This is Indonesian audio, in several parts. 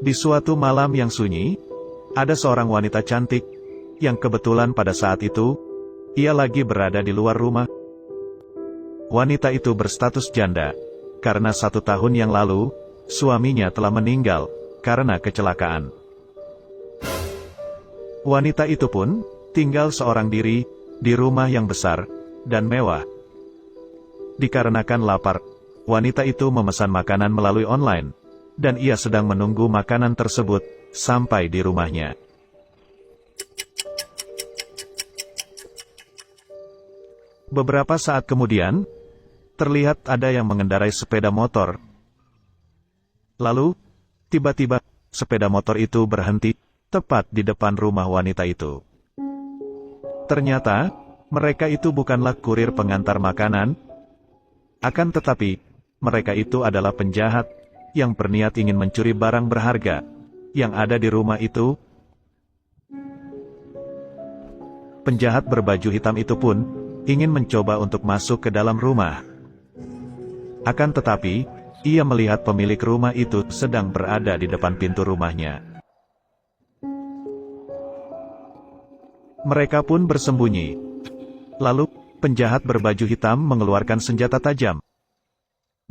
Di suatu malam yang sunyi, ada seorang wanita cantik, yang kebetulan pada saat itu, ia lagi berada di luar rumah. Wanita itu berstatus janda, karena 1 tahun yang lalu, suaminya telah meninggal, karena kecelakaan. Wanita itu pun, tinggal seorang diri, di rumah yang besar, dan mewah. Dikarenakan lapar, wanita itu memesan makanan melalui online, dan ia sedang menunggu makanan tersebut, sampai di rumahnya. Beberapa saat kemudian, terlihat ada yang mengendarai sepeda motor. Lalu, tiba-tiba, sepeda motor itu berhenti, tepat di depan rumah wanita itu. Ternyata, mereka itu bukanlah kurir pengantar makanan. Akan tetapi, mereka itu adalah penjahat, yang berniat ingin mencuri barang berharga, yang ada di rumah itu. Penjahat berbaju hitam itu pun, ingin mencoba untuk masuk ke dalam rumah. Akan tetapi, ia melihat pemilik rumah itu sedang berada di depan pintu rumahnya. Mereka pun bersembunyi. Lalu, penjahat berbaju hitam mengeluarkan senjata tajam,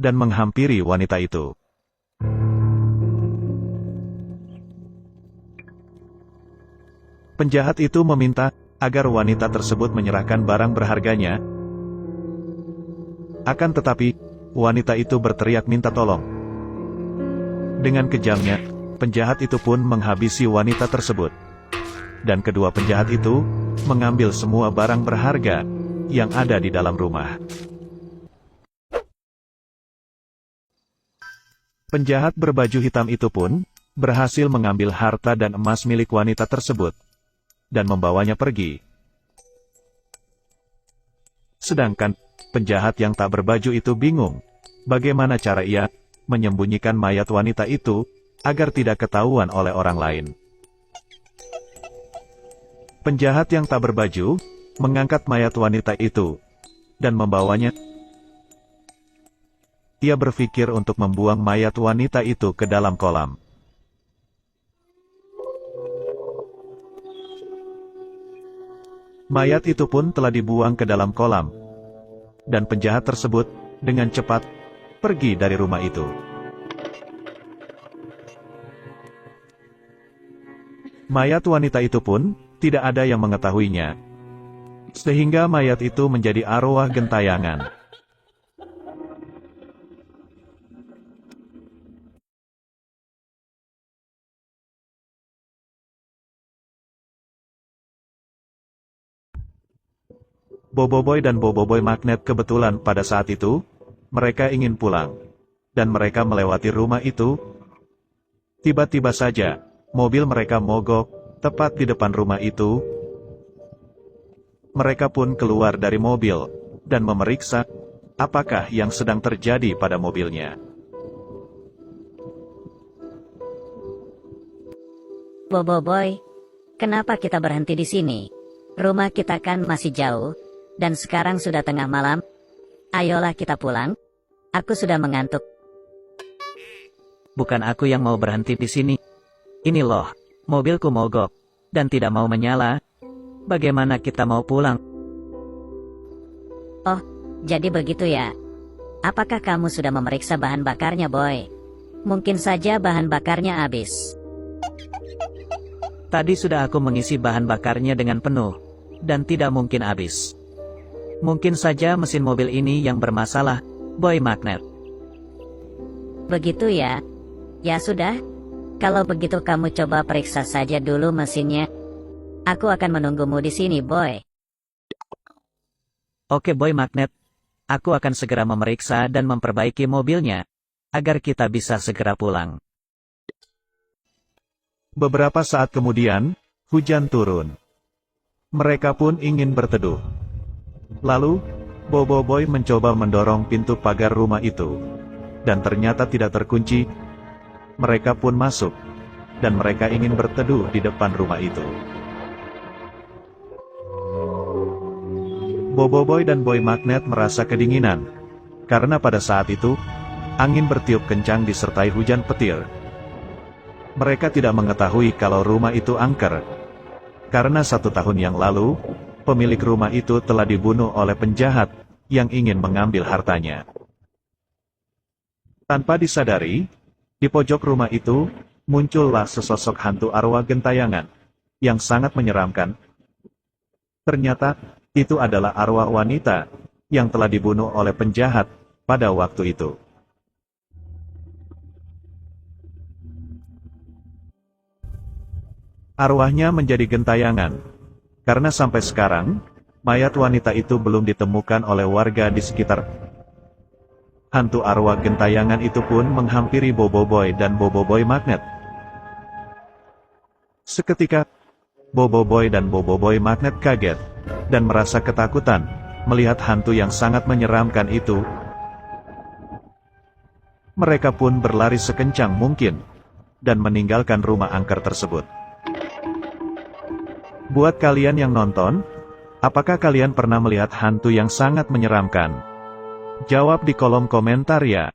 dan menghampiri wanita itu. Penjahat itu meminta agar wanita tersebut menyerahkan barang berharganya. Akan tetapi, wanita itu berteriak minta tolong. Dengan kejamnya, penjahat itu pun menghabisi wanita tersebut. Dan kedua penjahat itu mengambil semua barang berharga yang ada di dalam rumah. Penjahat berbaju hitam itu pun berhasil mengambil harta dan emas milik wanita tersebut dan membawanya pergi. Sedangkan penjahat yang tak berbaju itu bingung bagaimana cara ia menyembunyikan mayat wanita itu agar tidak ketahuan oleh orang lain. Penjahat yang tak berbaju mengangkat mayat wanita itu dan membawanya. Ia berpikir untuk membuang mayat wanita itu ke dalam kolam. Mayat itu pun telah dibuang ke dalam kolam, dan penjahat tersebut dengan cepat pergi dari rumah itu. Mayat wanita itu pun tidak ada yang mengetahuinya, sehingga mayat itu menjadi arwah gentayangan. Boboiboy dan Boboiboy Magnet kebetulan pada saat itu, mereka ingin pulang, dan mereka melewati rumah itu. Tiba-tiba saja, mobil mereka mogok, tepat di depan rumah itu. Mereka pun keluar dari mobil, dan memeriksa, apakah yang sedang terjadi pada mobilnya. Boboiboy, kenapa kita berhenti di sini? Rumah kita kan masih jauh, dan sekarang sudah tengah malam. Ayolah kita pulang. Aku sudah mengantuk. Bukan aku yang mau berhenti di sini. Ini loh, mobilku mogok, dan tidak mau menyala. Bagaimana kita mau pulang? Oh, jadi begitu ya? Apakah kamu sudah memeriksa bahan bakarnya, Boy? Mungkin saja bahan bakarnya habis. Tadi sudah aku mengisi bahan bakarnya dengan penuh, dan tidak mungkin habis. Mungkin saja mesin mobil ini yang bermasalah, Boy Magnet. Begitu ya? Ya sudah. Kalau begitu kamu coba periksa saja dulu mesinnya. Aku akan menunggumu di sini, Boy. Oke Boy Magnet. Aku akan segera memeriksa dan memperbaiki mobilnya, agar kita bisa segera pulang. Beberapa saat kemudian, hujan turun. Mereka pun ingin berteduh. Lalu, Boboiboy mencoba mendorong pintu pagar rumah itu, dan ternyata tidak terkunci. Mereka pun masuk, dan mereka ingin berteduh di depan rumah itu. Boboiboy dan Boy Magnet merasa kedinginan, karena pada saat itu, angin bertiup kencang disertai hujan petir. Mereka tidak mengetahui kalau rumah itu angker. Karena 1 tahun yang lalu, pemilik rumah itu telah dibunuh oleh penjahat yang ingin mengambil hartanya. Tanpa disadari, di pojok rumah itu, muncullah sesosok hantu arwah gentayangan, yang sangat menyeramkan. Ternyata, itu adalah arwah wanita, yang telah dibunuh oleh penjahat, pada waktu itu. Arwahnya menjadi gentayangan, karena sampai sekarang, mayat wanita itu belum ditemukan oleh warga di sekitar. Hantu arwah gentayangan itu pun menghampiri Boboiboy dan Boboiboy Magnet. Seketika, Boboiboy dan Boboiboy Magnet kaget, dan merasa ketakutan, melihat hantu yang sangat menyeramkan itu. Mereka pun berlari sekencang mungkin, dan meninggalkan rumah angker tersebut. Buat kalian yang nonton, apakah kalian pernah melihat hantu yang sangat menyeramkan? Jawab di kolom komentar ya.